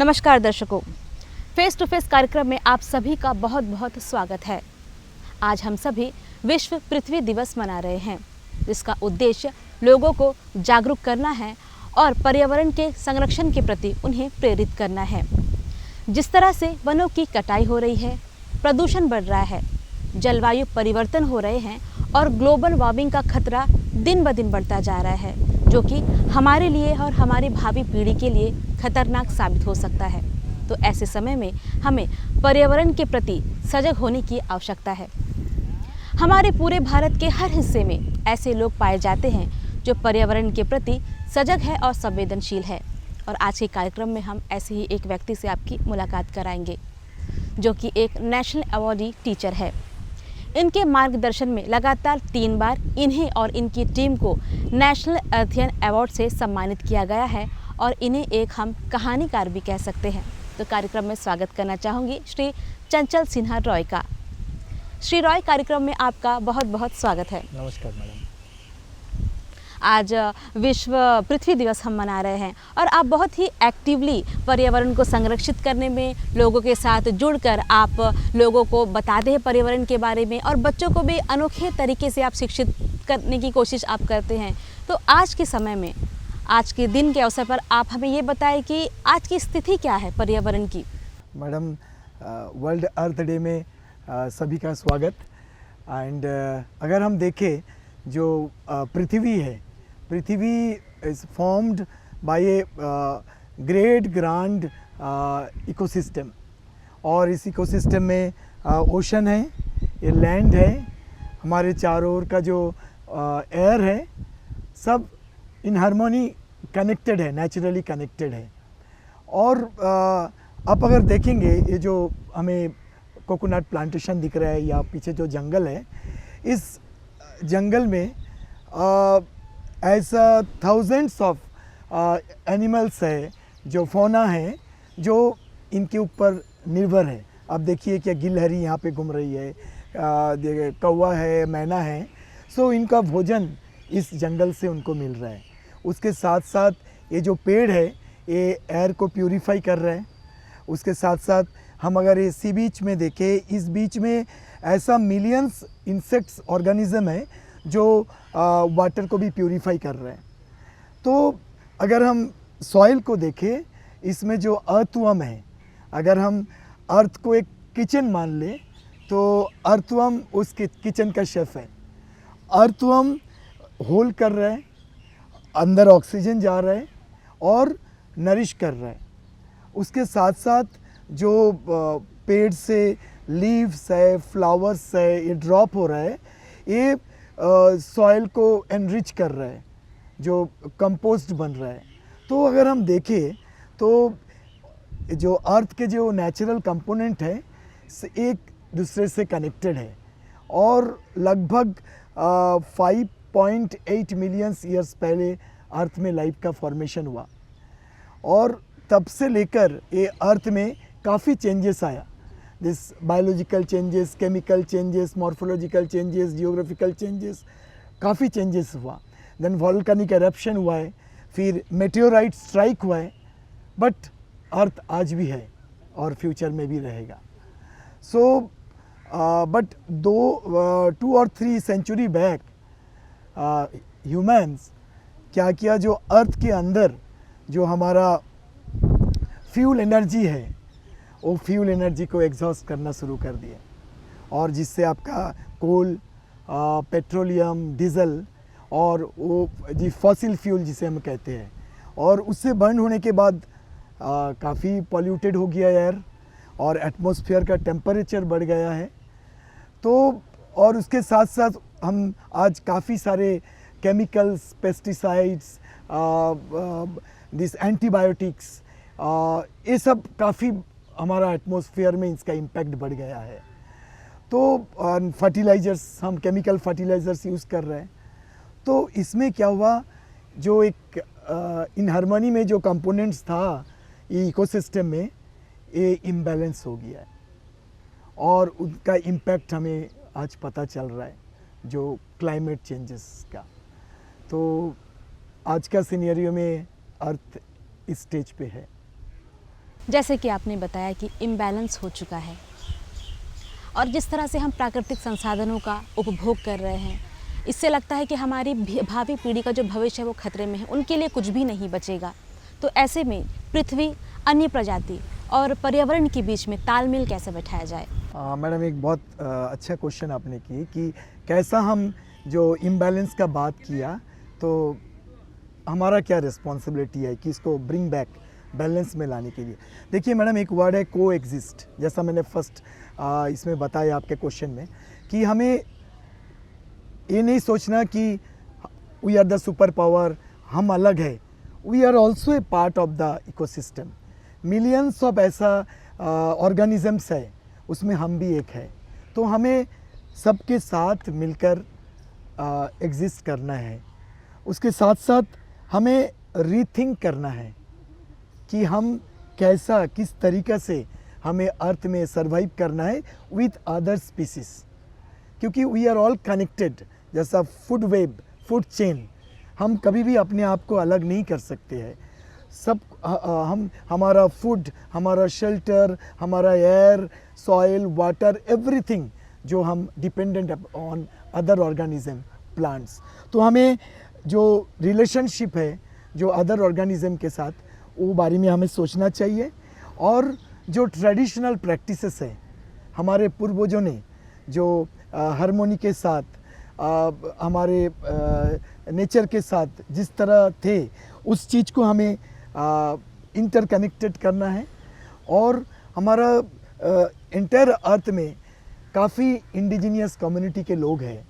नमस्कार दर्शकों, face to face कार्यक्रम में आप सभी का बहुत बहुत स्वागत है। आज हम सभी विश्व पृथ्वी दिवस मना रहे हैं, जिसका उद्देश्य लोगों को जागरूक करना है और पर्यावरण के संरक्षण के प्रति उन्हें प्रेरित करना है। जिस तरह से वनों की कटाई हो रही है, प्रदूषण बढ़ रहा है, जलवायु परिवर्तन हो रहे हैं और ग्लोबल वार्मिंग का खतरा दिन ब दिन बढ़ता जा रहा है, जो कि हमारे लिए और हमारी भावी पीढ़ी के लिए खतरनाक साबित हो सकता है। तो ऐसे समय में हमें पर्यावरण के प्रति सजग होने की आवश्यकता है। हमारे पूरे भारत के हर हिस्से में ऐसे लोग पाए जाते हैं जो पर्यावरण के प्रति सजग है और संवेदनशील है। और आज के कार्यक्रम में हम ऐसे ही एक व्यक्ति से आपकी मुलाकात कराएंगे, जो कि एक नेशनल अवॉर्डी टीचर है। इनके मार्गदर्शन में लगातार 3 बार इन्हें और इनकी टीम को नेशनल अर्थियन अवार्ड से सम्मानित किया गया है और इन्हें एक हम कहानीकार भी कह सकते हैं। तो कार्यक्रम में स्वागत करना चाहूँगी श्री चंचल सिन्हा रॉय का। श्री रॉय, कार्यक्रम में आपका बहुत बहुत स्वागत है। नमस्कार मैडम। आज विश्व पृथ्वी दिवस हम मना रहे हैं और आप बहुत ही एक्टिवली पर्यावरण को संरक्षित करने में लोगों के साथ जुड़कर आप लोगों को बताते हैं पर्यावरण के बारे में और बच्चों को भी अनोखे तरीके से आप शिक्षित करने की कोशिश आप करते हैं। तो आज के समय में, आज के दिन के अवसर पर आप हमें ये बताएं कि आज की स्थिति क्या है पर्यावरण की। मैडम, वर्ल्ड अर्थ डे में सभी का स्वागत। एंड अगर हम देखें जो पृथ्वी है, Prithvi is formed by a great grand ecosystem. और इस इकोसिस्टम में ओशन है, ये लैंड है, हमारे चारों ओर का जो एयर है, सब इन हार्मोनी कनेक्टेड है, नेचुरली कनेक्टेड है। और आप अगर देखेंगे ये जो हमें कोकोनट प्लांटेशन दिख रहा है या पीछे जो जंगल है, इस जंगल में ऐसा थाउजेंड्स ऑफ एनिमल्स है, जो फौना है, जो इनके ऊपर निर्भर है। अब देखिए क्या गिलहरी यहाँ पे घूम रही है, कौवा है, मैना है। सो इनका भोजन इस जंगल से उनको मिल रहा है। उसके साथ साथ ये जो पेड़ है, ये एयर को प्यूरिफाई कर रहा है। उसके साथ साथ हम अगर ये सी बीच में देखें, इस बीच में ऐसा मिलियंस इंसेक्ट्स ऑर्गेनिज्म है जो वाटर को भी प्यूरिफाई कर रहे हैं। तो अगर हम सॉइल को देखें, इसमें जो अर्थवर्म है, अगर हम अर्थ को एक किचन मान लें तो अर्थवर्म उस किचन का शेफ़ है। अर्थवर्म होल कर रहा है, अंदर ऑक्सीजन जा रहा है और नरिश कर रहा है। उसके साथ साथ जो पेड़ से लीव्स है, फ्लावर्स है, ये ड्रॉप हो रहा है, ये सॉइल को एनरिच कर रहा है, जो कंपोस्ट बन रहा है। तो अगर हम देखें तो जो अर्थ के जो नेचुरल कंपोनेंट है, एक दूसरे से कनेक्टेड है। और लगभग 5.8 मिलियन ईयर्स पहले अर्थ में लाइफ का फॉर्मेशन हुआ और तब से लेकर ये अर्थ में काफ़ी चेंजेस आया। This biological changes, chemical changes, morphological changes, geographical changes, काफ़ी चेंजेस हुआ। देन वॉल्केनिक एरप्शन हुआ है, फिर मेटेओराइट स्ट्राइक हुआ है। बट अर्थ आज भी है और फ्यूचर में भी रहेगा। सो बट 2 और 3 सेंचुरी बैक ह्यूमंस क्या किया, जो अर्थ के अंदर जो हमारा फ्यूल एनर्जी है, वो फ्यूल एनर्जी को एग्जॉस्ट करना शुरू कर दिया। और जिससे आपका कोल, पेट्रोलियम, डीजल और वो जी फॉसिल फ्यूल जिसे हम कहते हैं, और उससे बर्न होने के बाद काफ़ी पॉल्यूटेड हो गया एयर और एटमॉस्फेयर का टेम्परेचर बढ़ गया है। तो और उसके साथ साथ हम आज काफ़ी सारे केमिकल्स, पेस्टिसाइड्स, दिस एंटीबायोटिक्स, ये सब काफ़ी हमारा एटमॉस्फेयर में इसका इम्पैक्ट बढ़ गया है। तो फर्टिलाइज़र्स, हम केमिकल फर्टिलाइज़र्स यूज़ कर रहे हैं। तो इसमें क्या हुआ, जो एक इन हार्मनी में जो कंपोनेंट्स था ये इकोसिस्टम में, ये इम्बैलेंस हो गया है और उनका इम्पैक्ट हमें आज पता चल रहा है, जो क्लाइमेट चेंजेस का। तो आज का सिनेरियो में अर्थ इस स्टेज पे है। जैसे कि आपने बताया कि इम्बैलेंस हो चुका है और जिस तरह से हम प्राकृतिक संसाधनों का उपभोग कर रहे हैं, इससे लगता है कि हमारी भावी पीढ़ी का जो भविष्य है वो खतरे में है, उनके लिए कुछ भी नहीं बचेगा। तो ऐसे में पृथ्वी, अन्य प्रजाति और पर्यावरण के बीच में तालमेल कैसे बैठाया जाए? मैडम एक बहुत अच्छा क्वेश्चन आपने की कि कैसा हम जो इम्बैलेंस का बात किया, तो हमारा क्या रिस्पॉन्सिबिलिटी है कि इसको ब्रिंग बैक बैलेंस में लाने के लिए। देखिए मैडम, एक वर्ड है को एग्जिस्ट, जैसा मैंने फर्स्ट इसमें बताया आपके क्वेश्चन में, कि हमें ये नहीं सोचना कि we are the super power, हम अलग है। We are also a part of the ecosystem. Millions of ऐसा ऑर्गेनिजम्स है, उसमें हम भी एक है। तो हमें सबके साथ मिलकर एग्जिस्ट करना है। उसके साथ साथ हमें रीथिंक करना है कि हम कैसा, किस तरीक़े से हमें अर्थ में सर्वाइव करना है विथ अदर स्पीसीज, क्योंकि वी आर ऑल कनेक्टेड। जैसा फूड वेब, फूड चेन, हम कभी भी अपने आप को अलग नहीं कर सकते हैं। सब हम, हमारा फूड, हमारा शेल्टर, हमारा एयर, सॉइल, वाटर, एवरीथिंग जो हम dependent on other organism, plants. तो हमें जो रिलेशनशिप है जो अदर ऑर्गेनिज्म के साथ, वो बारे में हमें सोचना चाहिए। और जो ट्रेडिशनल प्रैक्टिसेस है हमारे पूर्वजों ने, जो हारमोनी के साथ, हमारे नेचर के साथ जिस तरह थे, उस चीज़ को हमें इंटरकनेक्टेड करना है। और हमारा इंटायर अर्थ में काफ़ी इंडिजिनियस कम्युनिटी के लोग हैं,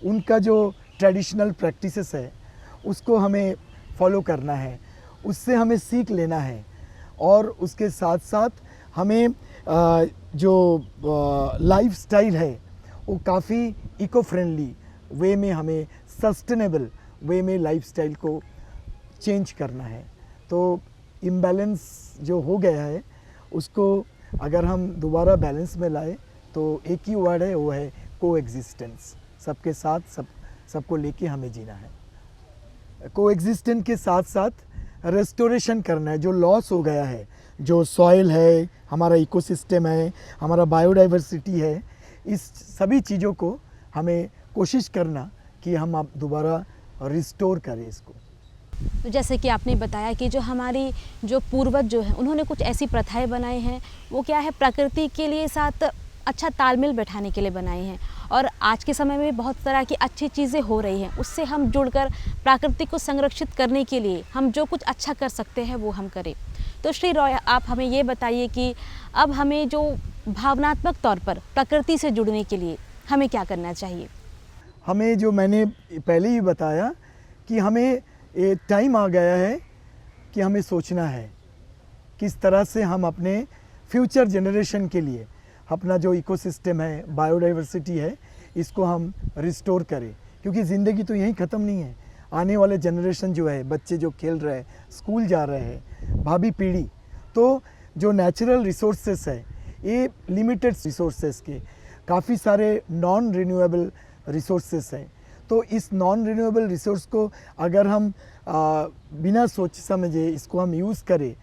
उनका जो ट्रेडिशनल प्रैक्टिसेस है उसको हमें फॉलो करना है, उससे हमें सीख लेना है। और उसके साथ साथ हमें जो लाइफ स्टाइल है वो काफ़ी इको फ्रेंडली वे में, हमें सस्टेनेबल वे में लाइफ स्टाइल को चेंज करना है। तो इम्बैलेंस जो हो गया है उसको अगर हम दोबारा बैलेंस में लाए तो एक ही वर्ड है, वो है को एग्जिस्टेंस। सबके साथ सबको लेके हमें जीना है। को एग्जिस्टेंस के साथ साथ रेस्टोरेशन करना है जो लॉस हो गया है, जो सॉइल है, हमारा इकोसिस्टम है, हमारा बायोडाइवर्सिटी है, इस सभी चीज़ों को हमें कोशिश करना कि हम अब दोबारा रिस्टोर करें इसको। तो जैसे कि आपने बताया कि जो हमारी जो पूर्वज जो हैं, उन्होंने कुछ ऐसी प्रथाएं बनाई हैं, वो क्या है, प्रकृति के लिए साथ अच्छा तालमेल बैठाने के लिए बनाई हैं। और आज के समय में बहुत तरह की अच्छी चीज़ें हो रही हैं, उससे हम जुड़कर प्रकृति को संरक्षित करने के लिए हम जो कुछ अच्छा कर सकते हैं वो हम करें। तो श्री रॉय, आप हमें ये बताइए कि अब हमें जो भावनात्मक तौर पर प्रकृति से जुड़ने के लिए हमें क्या करना चाहिए? हमें, जो मैंने पहले ही बताया कि हमें ये टाइम आ गया है कि हमें सोचना है किस तरह से हम अपने फ्यूचर जनरेशन के लिए अपना जो इकोसिस्टम है, बायोडाइवर्सिटी है, इसको हम रिस्टोर करें। क्योंकि ज़िंदगी तो यहीं ख़त्म नहीं है। आने वाले जनरेशन जो है, बच्चे जो खेल रहे हैं, स्कूल जा रहे हैं, भावी पीढ़ी, तो जो नेचुरल रिसोर्सेस है ये लिमिटेड रिसोर्सेस के काफ़ी सारे नॉन रिन्यूएबल रिसोर्सेस हैं। तो इस नॉन रिन्यूएबल रिसोर्स को अगर हम बिना सोच समझे इसको हम यूज़ करें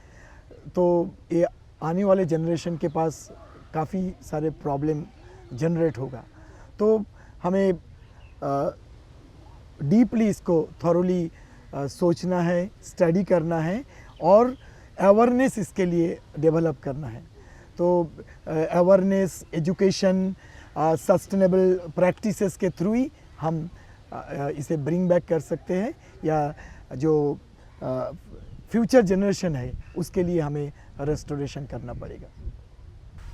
तो ये आने वाले जनरेशन के पास काफ़ी सारे प्रॉब्लम जनरेट होगा। तो हमें डीपली इसको थॉरोली सोचना है, स्टडी करना है और अवेयरनेस इसके लिए डेवलप करना है। तो अवेयरनेस, एजुकेशन, सस्टेनेबल प्रैक्टिसेस के थ्रू ही हम इसे ब्रिंग बैक कर सकते हैं, या जो फ्यूचर जनरेशन है उसके लिए हमें रेस्टोरेशन करना पड़ेगा।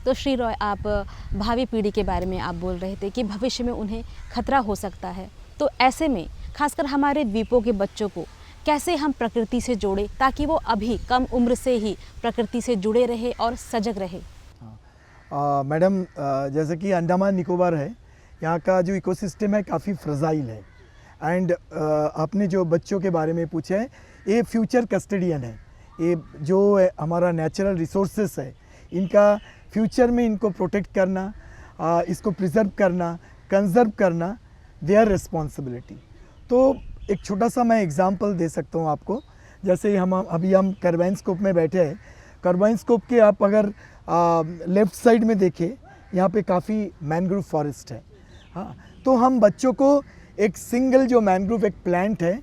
तो श्री रॉय, आप भावी पीढ़ी के बारे में आप बोल रहे थे कि भविष्य में उन्हें खतरा हो सकता है। तो ऐसे में खासकर हमारे द्वीपों के बच्चों को कैसे हम प्रकृति से जोड़ें ताकि वो अभी कम उम्र से ही प्रकृति से जुड़े रहे और सजग रहे? मैडम, जैसे कि अंडमान निकोबार है, यहाँ का जो इकोसिस्टम है काफ़ी फ्रजाइल है। एंड आपने जो बच्चों के बारे में पूछा है, ये फ्यूचर कस्टडियन है। ये जो हमारा नेचुरल रिसोर्सेस है, इनका फ्यूचर में इनको प्रोटेक्ट करना, इसको प्रिजर्व करना, कंजर्व करना, देयर रिस्पॉन्सिबिलिटी। तो एक छोटा सा मैं एग्जांपल दे सकता हूँ आपको। जैसे हम अभी कैरवैन स्कोप में बैठे हैं, कार्बाइन स्कोप के आप अगर लेफ़्ट साइड में देखें, यहाँ पे काफ़ी मैंग्रोव फॉरेस्ट है। हाँ, तो हम बच्चों को एक सिंगल जो मैंग्रोव एक प्लांट है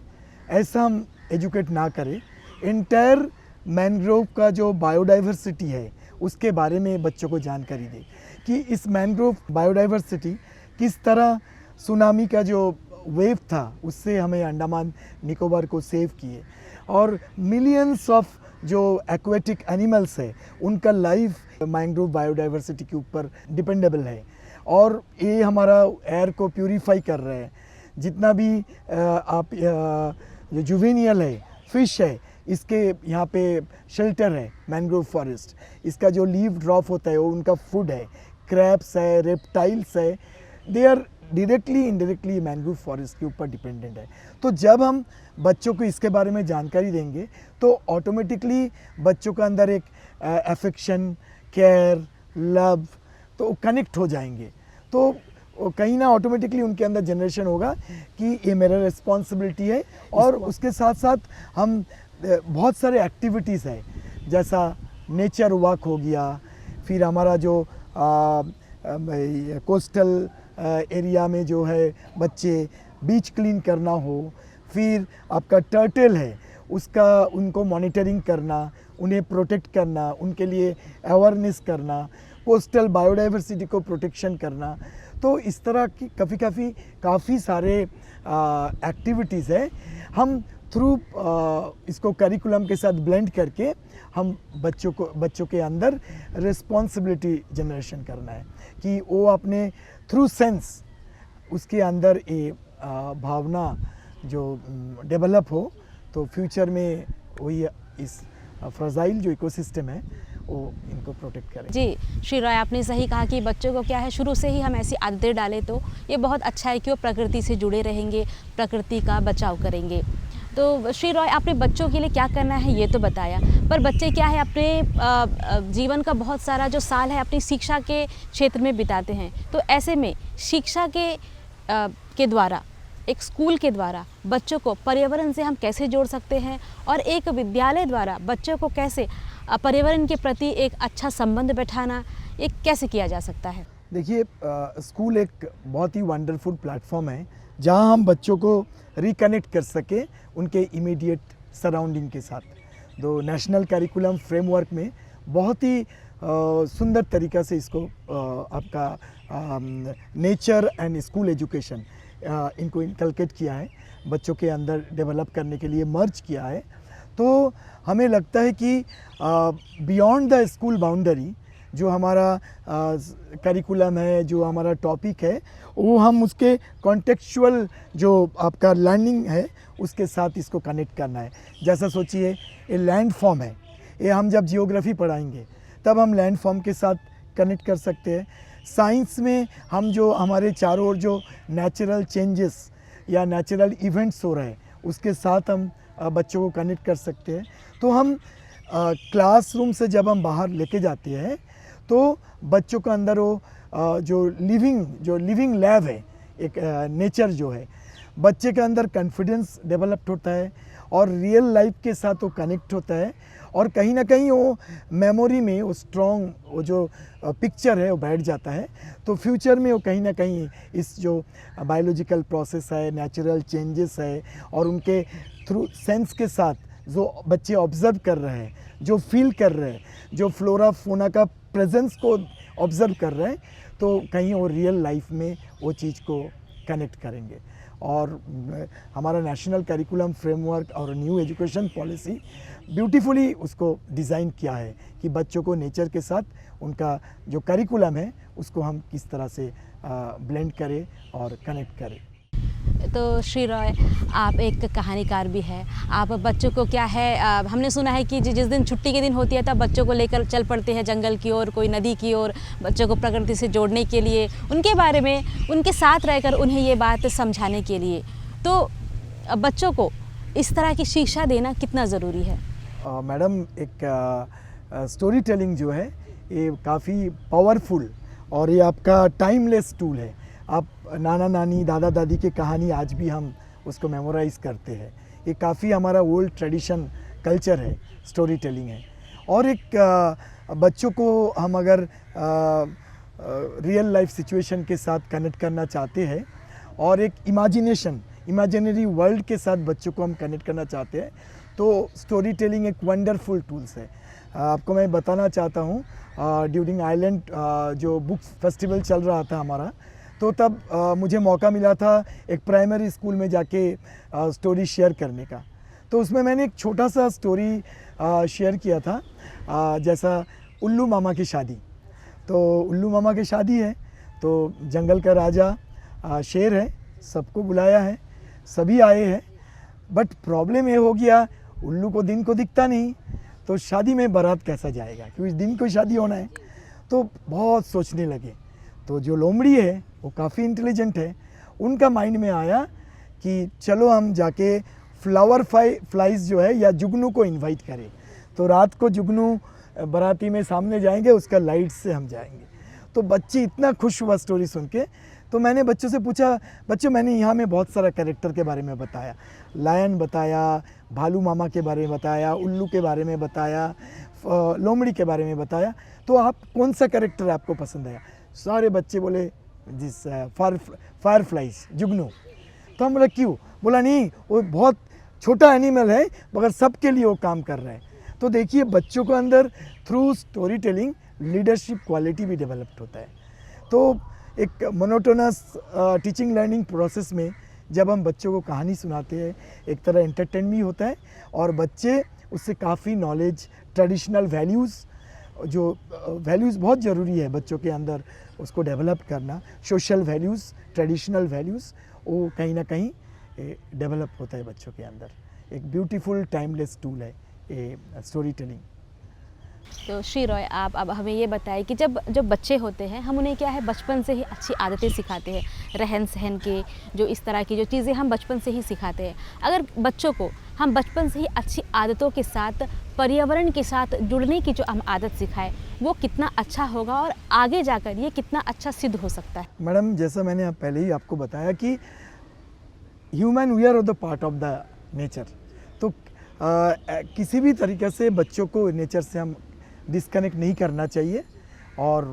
ऐसा हम एजुकेट ना करें, इंटायर मैंग्रोव का जो बायोडाइवर्सिटी है उसके बारे में बच्चों को जानकारी दें कि इस मैंग्रोव बायोडाइवर्सिटी किस तरह सुनामी का जो वेव था उससे हमें अंडमान निकोबार को सेव किए, और मिलियंस ऑफ जो एक्वेटिक एनिमल्स है उनका लाइफ मैंग्रोव बायोडाइवर्सिटी के ऊपर डिपेंडेबल है, और ये हमारा एयर को प्यूरिफाई कर रहे हैं। जितना भी आप जो जुवेनियल है, फिश है, इसके यहाँ पे शेल्टर है मैंग्रोव फॉरेस्ट, इसका जो लीव ड्रॉप होता है वो उनका फूड है। क्रैब्स है, रेप्टाइल्स है, they are directly indirectly mangrove forest के ऊपर डिपेंडेंट है। तो जब हम बच्चों को इसके बारे में जानकारी देंगे तो ऑटोमेटिकली बच्चों के अंदर एक अफेक्शन, केयर, लव तो कनेक्ट हो जाएंगे। तो कहीं ना ऑटोमेटिकली उनके अंदर जनरेशन होगा कि ये मेरा रिस्पॉन्सिबिलिटी है। और उसके साथ साथ हम बहुत सारे एक्टिविटीज़ है, जैसा नेचर वॉक हो गया, फिर हमारा जो कोस्टल एरिया में जो है बच्चे बीच क्लीन करना हो, फिर आपका टर्टल है उसका उनको मॉनिटरिंग करना, उन्हें प्रोटेक्ट करना, उनके लिए अवेयरनेस करना, कोस्टल बायोडाइवर्सिटी को प्रोटेक्शन करना। तो इस तरह की काफ़ी सारे एक्टिविटीज़ है। हम थ्रू इसको करिकुलम के साथ ब्लेंड करके हम बच्चों के अंदर रिस्पॉन्सिबिलिटी जनरेशन करना है कि वो अपने थ्रू सेंस उसके अंदर ये भावना जो डेवलप हो, तो फ्यूचर में वही इस फ्रजाइल जो इकोसिस्टम है वो इनको प्रोटेक्ट करें। जी श्री रॉय, आपने सही कहा कि बच्चों को क्या है शुरू से ही हम ऐसी आदतें डालें तो ये बहुत अच्छा है कि वो प्रकृति से जुड़े रहेंगे, प्रकृति का बचाव करेंगे। तो श्री रॉय, आपने बच्चों के लिए क्या करना है ये तो बताया, पर बच्चे क्या है अपने जीवन का बहुत सारा जो साल है अपनी शिक्षा के क्षेत्र में बिताते हैं। तो ऐसे में शिक्षा के द्वारा, एक स्कूल के द्वारा बच्चों को पर्यावरण से हम कैसे जोड़ सकते हैं, और एक विद्यालय द्वारा बच्चों को कैसे पर्यावरण के प्रति एक अच्छा संबंध बैठाना, ये कैसे किया जा सकता है? देखिए, स्कूल एक बहुत ही वंडरफुल प्लेटफॉर्म है जहां हम बच्चों को रिकनेक्ट कर सके उनके इमीडिएट सराउंडिंग के साथ। तो नेशनल करिकुलम फ्रेमवर्क में बहुत ही सुंदर तरीक़ा से इसको आपका नेचर एंड स्कूल एजुकेशन इनको इनकलकेट किया है, बच्चों के अंदर डेवलप करने के लिए मर्ज किया है। तो हमें लगता है कि बियॉन्ड द स्कूल बाउंड्री जो हमारा करिकुलम है, जो हमारा टॉपिक है, वो हम उसके कॉन्टेक्चुअल जो आपका लर्निंग है उसके साथ इसको कनेक्ट करना है। जैसा सोचिए ये लैंड फॉर्म है, ये हम जब जियोग्राफी पढ़ाएंगे तब हम लैंड फॉर्म के साथ कनेक्ट कर सकते हैं। साइंस में हम जो हमारे चारों ओर जो नेचुरल चेंजेस या नेचुरल इवेंट्स हो रहे हैं उसके साथ हम बच्चों को कनेक्ट कर सकते हैं। तो हम क्लासरूम से जब हम बाहर लेके जाते हैं तो बच्चों के अंदर वो जो लिविंग लैब है, एक नेचर जो है, बच्चे के अंदर कॉन्फिडेंस डेवलप्ड होता है और रियल लाइफ के साथ वो कनेक्ट होता है, और कहीं ना कहीं वो मेमोरी में वो स्ट्रॉन्ग वो जो पिक्चर है वो बैठ जाता है। तो फ्यूचर में वो कहीं ना कहीं इस जो बायोलॉजिकल प्रोसेस है, नेचुरल चेंजेस है, और उनके थ्रू सेंस के साथ जो बच्चे ऑब्ज़र्व कर रहे हैं, जो फील कर रहे हैं, जो फ्लोरा फोना का प्रेजेंस को ऑब्ज़र्व कर रहे हैं, तो कहीं वो रियल लाइफ में वो चीज़ को कनेक्ट करेंगे। और हमारा नेशनल करिकुलम फ्रेमवर्क और न्यू एजुकेशन पॉलिसी ब्यूटीफुली उसको डिज़ाइन किया है कि बच्चों को नेचर के साथ उनका जो करिकुलम है उसको हम किस तरह से ब्लेंड करें और कनेक्ट करें। तो श्री रॉय, आप एक कहानीकार भी हैं। आप बच्चों को क्या है, हमने सुना है कि जिस दिन छुट्टी के दिन होती है तब बच्चों को लेकर चल पड़ते हैं जंगल की ओर, कोई नदी की ओर, बच्चों को प्रकृति से जोड़ने के लिए, उनके बारे में उनके साथ रहकर उन्हें ये बात समझाने के लिए। तो बच्चों को इस तरह की शिक्षा देना कितना ज़रूरी है? मैडम, एक स्टोरी टेलिंग जो है ये काफ़ी पावरफुल और ये आपका टाइमलेस टूल है। आप नाना नानी, दादा दादी की कहानी आज भी हम उसको मेमोराइज़ करते हैं। ये काफ़ी हमारा ओल्ड ट्रेडिशन कल्चर है, स्टोरी टेलिंग है। और एक बच्चों को हम अगर रियल लाइफ सिचुएशन के साथ कनेक्ट करना चाहते हैं और एक इमेजिनरी वर्ल्ड के साथ बच्चों को हम कनेक्ट करना चाहते हैं, तो स्टोरी टेलिंग एक वंडरफुल टूल्स है। आपको मैं बताना चाहता हूँ, ड्यूरिंग आइलैंड जो बुक्स फेस्टिवल चल रहा था हमारा, तो तब मुझे मौका मिला था एक प्राइमरी स्कूल में जाके स्टोरी शेयर करने का। तो उसमें मैंने एक छोटा सा स्टोरी शेयर किया था, जैसा उल्लू मामा की शादी। तो उल्लू मामा की शादी है, तो जंगल का राजा शेर है, सबको बुलाया है, सभी आए हैं, बट प्रॉब्लम ये हो गया उल्लू को दिन को दिखता नहीं, तो शादी में बारात कैसा जाएगा, क्योंकि दिन को शादी होना है। तो बहुत सोचने लगे। तो जो लोमड़ी है वो काफ़ी इंटेलिजेंट है, उनका माइंड में आया कि चलो हम जाके फ्लावर फ्लाइज जो है या जुगनू को इनवाइट करें। तो रात को जुगनू बाराती में सामने जाएंगे, उसका लाइट से हम जाएंगे। तो बच्चे इतना खुश हुआ स्टोरी सुन के। तो मैंने बच्चों से पूछा, बच्चों मैंने यहाँ में बहुत सारा कैरेक्टर के बारे में बताया, लायन बताया, भालू मामा के बारे में बताया, उल्लू के बारे में बताया, लोमड़ी के बारे में बताया, तो आप कौन सा कैरेक्टर आपको पसंद आया? सारे बच्चे बोले जिस फायर फ्लाइज जुगनू। तो हम बोला क्यों? बोला नहीं, वो बहुत छोटा एनिमल है मगर सबके लिए वो काम कर रहा है। तो देखिए बच्चों को अंदर through story telling leadership quality भी डेवलप्ड होता है। तो एक मोनोटोनस टीचिंग लर्निंग प्रोसेस में जब हम बच्चों को कहानी सुनाते हैं, एक तरह एंटरटेन भी होता है और बच्चे उससे काफ़ी नॉलेज, ट्रेडिशनल वैल्यूज़, जो वैल्यूज़ बहुत ज़रूरी है बच्चों के अंदर उसको डेवलप करना, सोशल वैल्यूज़, ट्रेडिशनल वैल्यूज़, वो कहीं ना कहीं डेवलप होता है बच्चों के अंदर। एक ब्यूटीफुल टाइमलेस टूल है ये स्टोरी टेलिंग। तो श्री रॉय, आप अब हमें ये बताएं कि जब बच्चे होते हैं, हम उन्हें क्या है बचपन से ही अच्छी आदतें सिखाते हैं, रहन सहन के जो इस तरह की जो चीज़ें हम बचपन से ही सिखाते हैं। अगर बच्चों को हम बचपन से ही अच्छी आदतों के साथ, पर्यावरण के साथ जुड़ने की जो हम आदत सिखाएं, वो कितना अच्छा होगा और आगे जाकर ये कितना अच्छा सिद्ध हो सकता है? मैडम, जैसा मैंने पहले ही आपको बताया कि human we are the part of the nature. तो किसी भी तरीके से बच्चों को नेचर से हम डिस्कनेक्ट नहीं करना चाहिए और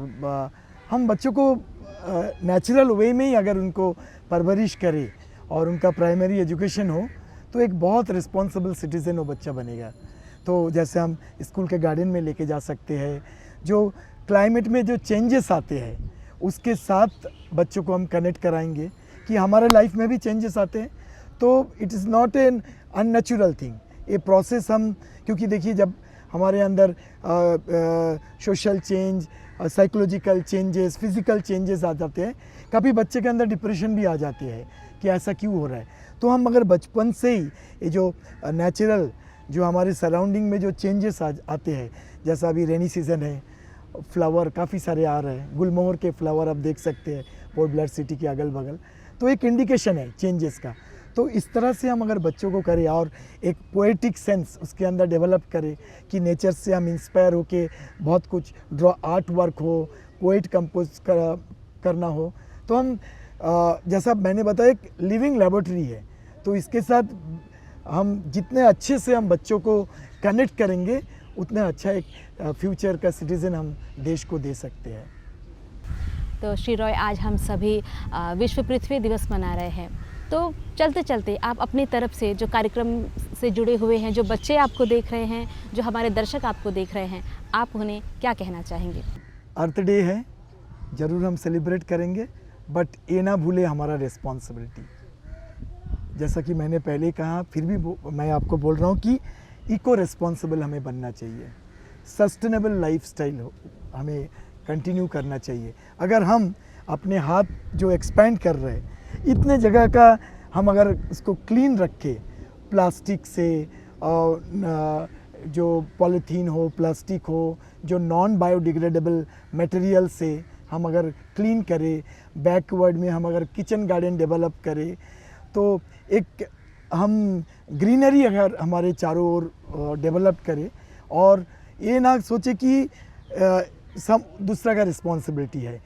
हम बच्चों को नेचुरल वे में ही अगर उनको परवरिश करें और उनका प्राइमरी एजुकेशन हो, तो एक बहुत रिस्पॉन्सिबल सिटीज़न वो बच्चा बनेगा। तो जैसे हम स्कूल के गार्डन में लेके जा सकते हैं, जो क्लाइमेट में जो चेंजेस आते हैं उसके साथ बच्चों को हम कनेक्ट कराएंगे कि हमारे लाइफ में भी चेंजेस आते हैं। तो it is not an unnatural thing, ये प्रोसेस हम, क्योंकि देखिए जब हमारे अंदर social change, psychological changes, physical changes आ जाते हैं, कभी बच्चे के अंदर डिप्रेशन भी आ जाती है कि ऐसा क्यों हो रहा है। तो हम अगर बचपन से ही ये जो नेचुरल जो हमारे सराउंडिंग में जो चेंजेस आते हैं, जैसा अभी रेनी सीज़न है, फ्लावर काफ़ी सारे आ रहे हैं, गुलमोहर के फ्लावर आप देख सकते हैं पोर्ट ब्लेयर सिटी के अगल बगल, तो एक इंडिकेशन है चेंजेस का। तो इस तरह से हम अगर बच्चों को करें और एक पोएटिक सेंस उसके अंदर डेवलप करें कि नेचर से हम इंस्पायर होके बहुत कुछ आर्ट वर्क हो, पोएट कंपोज करना हो, तो हम जैसा मैंने बताया एक लिविंग लेबोरेटरी है। तो इसके साथ हम जितने अच्छे से हम बच्चों को कनेक्ट करेंगे, उतना अच्छा एक फ्यूचर का सिटीज़न हम देश को दे सकते हैं। तो श्री रॉय, आज हम सभी विश्व पृथ्वी दिवस मना रहे हैं, तो चलते चलते आप अपनी तरफ से जो कार्यक्रम से जुड़े हुए हैं, जो बच्चे आपको देख रहे हैं, जो हमारे दर्शक आपको देख रहे हैं, आप उन्हें क्या कहना चाहेंगे? अर्थ डे है, ज़रूर हम सेलिब्रेट करेंगे, बट ये ना भूले हमारा रिस्पॉन्सिबिलिटी। जैसा कि मैंने पहले कहा, फिर भी मैं आपको बोल रहा हूँ कि इको रिस्पॉन्सिबल हमें बनना चाहिए, सस्टेनेबल लाइफस्टाइल हमें कंटिन्यू करना चाहिए। अगर हम अपने हाथ जो एक्सपेंड कर रहे हैं, इतने जगह का हम अगर उसको क्लीन रखें, प्लास्टिक से और जो पॉलीथीन हो, प्लास्टिक हो, जो नॉन बायोडिग्रेडेबल मटेरियल से हम अगर क्लीन करें, बैकवर्ड में हम अगर किचन गार्डन डेवलप करें, तो एक हम ग्रीनरी अगर हमारे चारों ओर डेवलप करें और ये ना सोचे कि सब दूसरा का रिस्पॉन्सिबिलिटी है।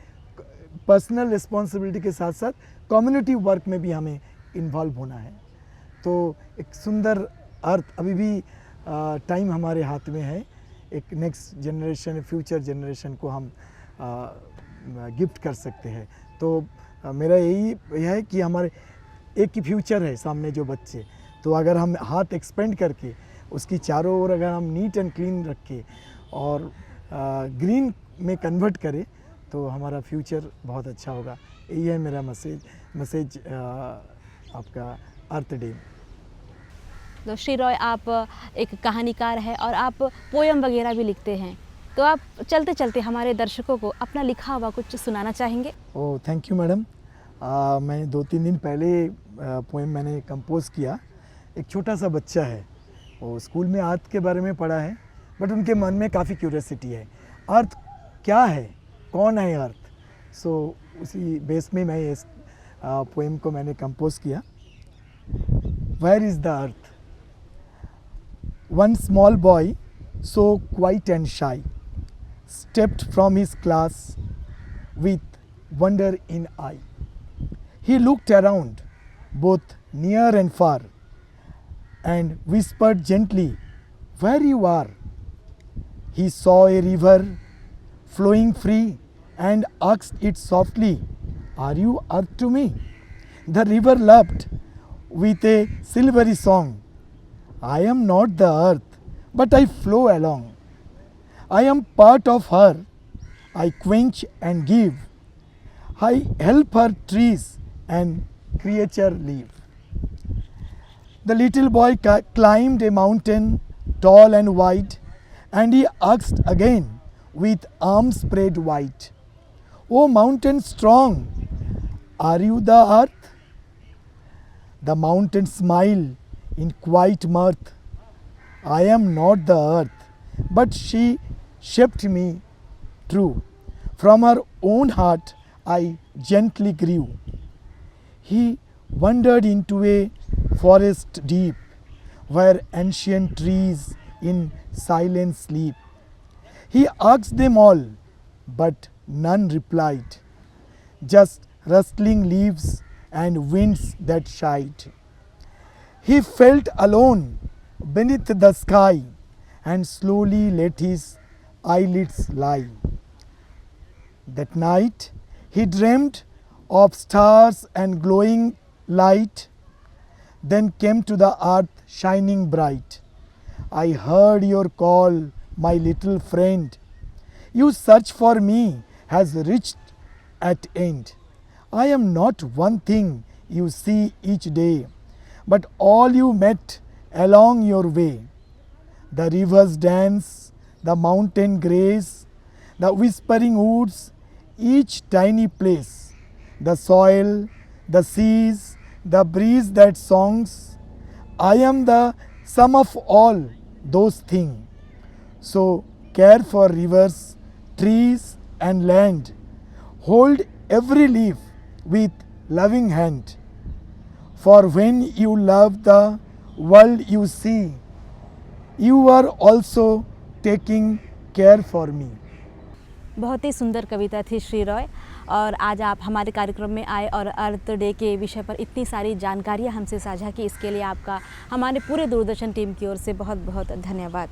पर्सनल रिस्पॉन्सिबिलिटी के साथ साथ कम्युनिटी वर्क में भी हमें इन्वॉल्व होना है। तो एक सुंदर अर्थ, अभी भी टाइम हमारे हाथ में है एक नेक्स्ट जनरेशन, फ्यूचर जनरेशन को हम गिफ्ट कर सकते हैं। तो मेरा यही है कि हमारे एक ही फ्यूचर है सामने जो बच्चे, तो अगर हम हाथ एक्सपेंड करके उसकी चारों ओर अगर हम नीट एंड क्लीन रख के और ग्रीन में कन्वर्ट करें तो हमारा फ्यूचर बहुत अच्छा होगा। यही है मेरा मैसेज आपका अर्थ डे। तो श्री रॉय, आप एक कहानीकार हैं और आप पोयम वगैरह भी लिखते हैं, तो आप चलते चलते हमारे दर्शकों को अपना लिखा हुआ कुछ सुनाना चाहेंगे? ओह, थैंक यू मैडम। मैं 2-3 दिन पहले पोएम मैंने कंपोज किया। एक छोटा सा बच्चा है, वो स्कूल में अर्थ के बारे में पढ़ा है, बट उनके मन में काफ़ी क्यूरियोसिटी है, अर्थ क्या है, कौन है अर्थ। सो उसी बेस में मैं इस पोएम को मैंने कंपोज किया। Where is the earth? One small boy, so quiet and shy, stepped from his class with wonder in eye. He looked around, both near and far, and whispered gently, "Where you are?" He saw a river flowing free and asked it softly, "Are you earth to me?" The river laughed with a silvery song, "I am not the earth, but I flow along. I am part of her. I quench and give. I help her trees and creature live." The little boy climbed a mountain tall and wide, and he asked again with arms spread wide, "O mountain strong, are you the earth?" The mountain smiled in quiet mirth, "I am not the earth, but she shaped me true. From her own heart I gently grew." He wandered into a forest deep, where ancient trees in silence sleep. He asked them all, but none replied, just rustling leaves and winds that sighed. He felt alone beneath the sky and slowly let his eyelids lie. That night he dreamed of stars and glowing light, then came to the earth shining bright. "I heard your call, my little friend. Your search for me has reached at end. I am not one thing you see each day, but all you met along your way. The rivers dance, the mountain graze, the whispering woods, each tiny place, the soil, the seas, the breeze that songs. I am the sum of all those things. So care for rivers, trees and land. Hold every leaf with loving hand. For when you love the world you see, you are also taking care for me." बहुत ही सुंदर कविता थी श्री रॉय, और आज आप हमारे कार्यक्रम में आए और अर्थ डे के विषय पर इतनी सारी जानकारियाँ हमसे साझा की, इसके लिए आपका हमारे पूरे दूरदर्शन टीम की ओर से बहुत बहुत धन्यवाद।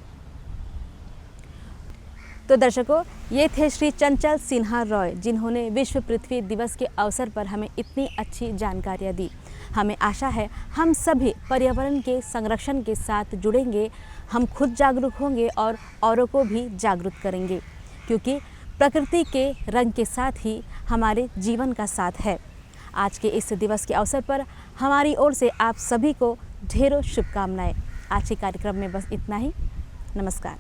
तो दर्शकों, ये थे श्री चंचल सिन्हा रॉय, जिन्होंने विश्व पृथ्वी दिवस के अवसर पर हमें इतनी अच्छी जानकारियाँ दी। हमें आशा है हम सभी पर्यावरण के संरक्षण के साथ जुड़ेंगे, हम खुद जागरूक होंगे और औरों को भी जागरूक करेंगे, क्योंकि प्रकृति के रंग के साथ ही हमारे जीवन का साथ है। आज के इस दिवस के अवसर पर हमारी ओर से आप सभी को ढेरों शुभकामनाएं। आज के कार्यक्रम में बस इतना ही। नमस्कार।